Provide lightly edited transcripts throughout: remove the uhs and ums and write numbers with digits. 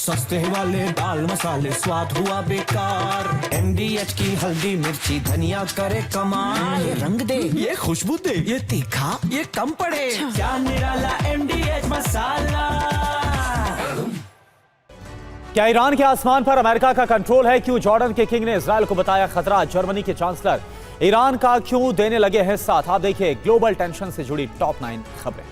सस्ते वाले दाल मसाले स्वाद हुआ बेकार। MDH की हल्दी मिर्ची धनिया करे कमाल। ये रंग दे, ये खुशबू दे, ये तीखा, ये कम पड़े। क्या निराला MDH मसाला। क्या ईरान के आसमान पर अमेरिका का कंट्रोल है? क्यों जॉर्डन के किंग ने इजरायल को बताया खतरा? जर्मनी के चांसलर ईरान का क्यों देने लगे हैं साथ? आप देखिए ग्लोबल टेंशन से जुड़ी टॉप 9 खबरें।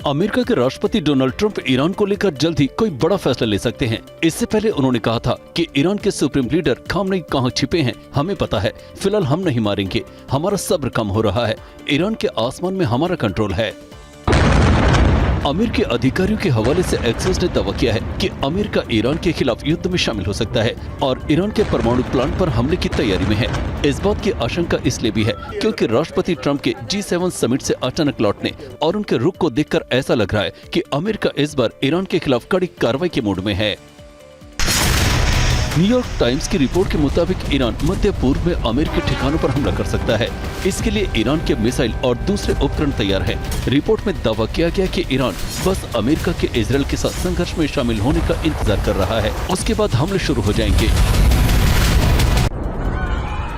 अमेरिका के राष्ट्रपति डोनाल्ड ट्रंप ईरान को लेकर जल्द ही कोई बड़ा फैसला ले सकते हैं। इससे पहले उन्होंने कहा था कि ईरान के सुप्रीम लीडर खामनेई कहां छिपे हैं हमें पता है, फिलहाल हम नहीं मारेंगे, हमारा सब्र कम हो रहा है, ईरान के आसमान में हमारा कंट्रोल है। अमेरिकी अधिकारियों के हवाले से एक्सिस ने दावा किया है कि अमेरिका ईरान के खिलाफ युद्ध में शामिल हो सकता है और ईरान के परमाणु प्लांट पर हमले की तैयारी में है। इस बात की आशंका इसलिए भी है क्योंकि राष्ट्रपति ट्रंप के G7 समिट से अचानक लौटने और उनके रुख को देखकर ऐसा लग रहा है कि अमेरिका इस बार ईरान के खिलाफ कड़ी कार्रवाई के मूड में है। न्यूयॉर्क टाइम्स की रिपोर्ट के मुताबिक ईरान मध्य पूर्व में अमेरिकी ठिकानों पर हमला कर सकता है। इसके लिए ईरान के मिसाइल और दूसरे उपकरण तैयार हैं। रिपोर्ट में दावा किया गया कि ईरान बस अमेरिका के इजरायल के साथ संघर्ष में शामिल होने का इंतजार कर रहा है, उसके बाद हमले शुरू हो जाएंगे।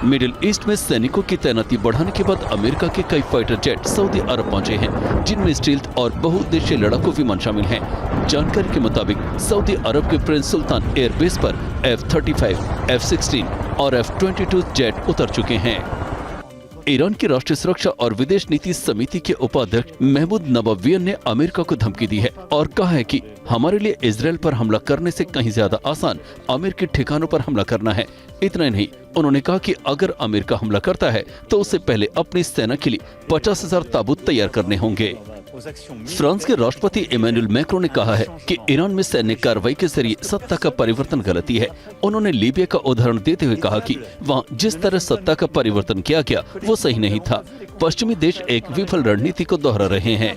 मिडिल ईस्ट में सैनिकों की तैनाती बढ़ाने के बाद अमेरिका के कई फाइटर जेट सऊदी अरब पहुंचे हैं, जिनमें स्टील्थ और बहुउद्देशीय लड़ाकू विमान शामिल हैं। जानकारी के मुताबिक सऊदी अरब के प्रिंस सुल्तान एयरबेस पर F-35, F-16 और F-22 जेट उतर चुके हैं। ईरान की राष्ट्रीय सुरक्षा और विदेश नीति समिति के उपाध्यक्ष महमूद नवावियन ने अमेरिका को धमकी दी है और कहा है कि हमारे लिए इजरायल पर हमला करने से कहीं ज्यादा आसान अमेरिकी ठिकानों पर हमला करना है। इतना नहीं, उन्होंने कहा कि अगर अमेरिका हमला करता है तो उससे पहले अपनी सेना के लिए 50,000 ताबूत तैयार करने होंगे। फ्रांस के राष्ट्रपति इमैनुअल मैक्रों ने कहा है कि ईरान में सैन्य कार्रवाई के जरिए सत्ता का परिवर्तन गलती है। उन्होंने लीबिया का उदाहरण देते हुए कहा कि वहां जिस तरह सत्ता का परिवर्तन किया गया वो सही नहीं था। पश्चिमी देश एक विफल रणनीति को दोहरा रहे हैं।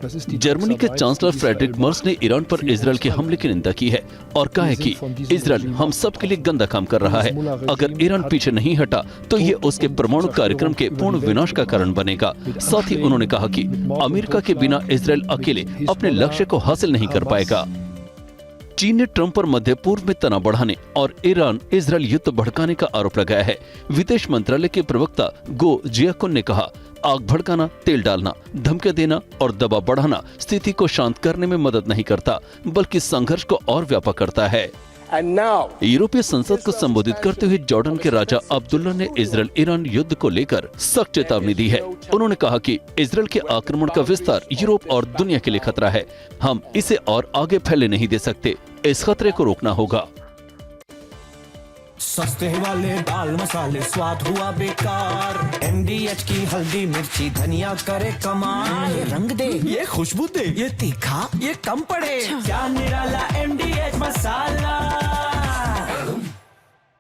जर्मनी के चांसलर फ्रेडरिक मर्स ने ईरान पर इजरायल के हमले की निंदा की है और कहा है कि इजरायल हम सब के लिए गंदा काम कर रहा है। अगर ईरान पीछे नहीं हटा तो ये उसके परमाणु कार्यक्रम के पूर्ण विनाश का कारण बनेगा। साथ ही उन्होंने कहा कि अमेरिका के बिना इजरायल अकेले अपने लक्ष्य को हासिल नहीं कर पाएगा। चीन ने ट्रंप पर मध्य पूर्व में तनाव बढ़ाने और ईरान इजरायल युद्ध भड़काने का आरोप लगाया है। विदेश मंत्रालय के प्रवक्ता गो जियाकुन ने कहा, आग भड़काना, तेल डालना, धमकियां देना और दबाव बढ़ाना स्थिति को शांत करने में मदद नहीं करता, बल्कि संघर्ष को और व्यापक करता है। यूरोपीय संसद को संबोधित करते हुए जॉर्डन के राजा अब्दुल्ला ने इजरायल ईरान युद्ध को लेकर सख्त चेतावनी दी है। उन्होंने कहा कि इजरायल के आक्रमण का विस्तार यूरोप और दुनिया के लिए खतरा है। हम इसे और आगे फैलने नहीं दे सकते। इस खतरे को रोकना होगा। सस्ते वाले दाल मसाले स्वाद हुआ बेकार। MDH की हल्दी मिर्ची धनिया करे कमाल। ये रंग दे, ये खुशबू दे, ये तीखा, ये कम पड़े। क्या निराला MDH मसाला।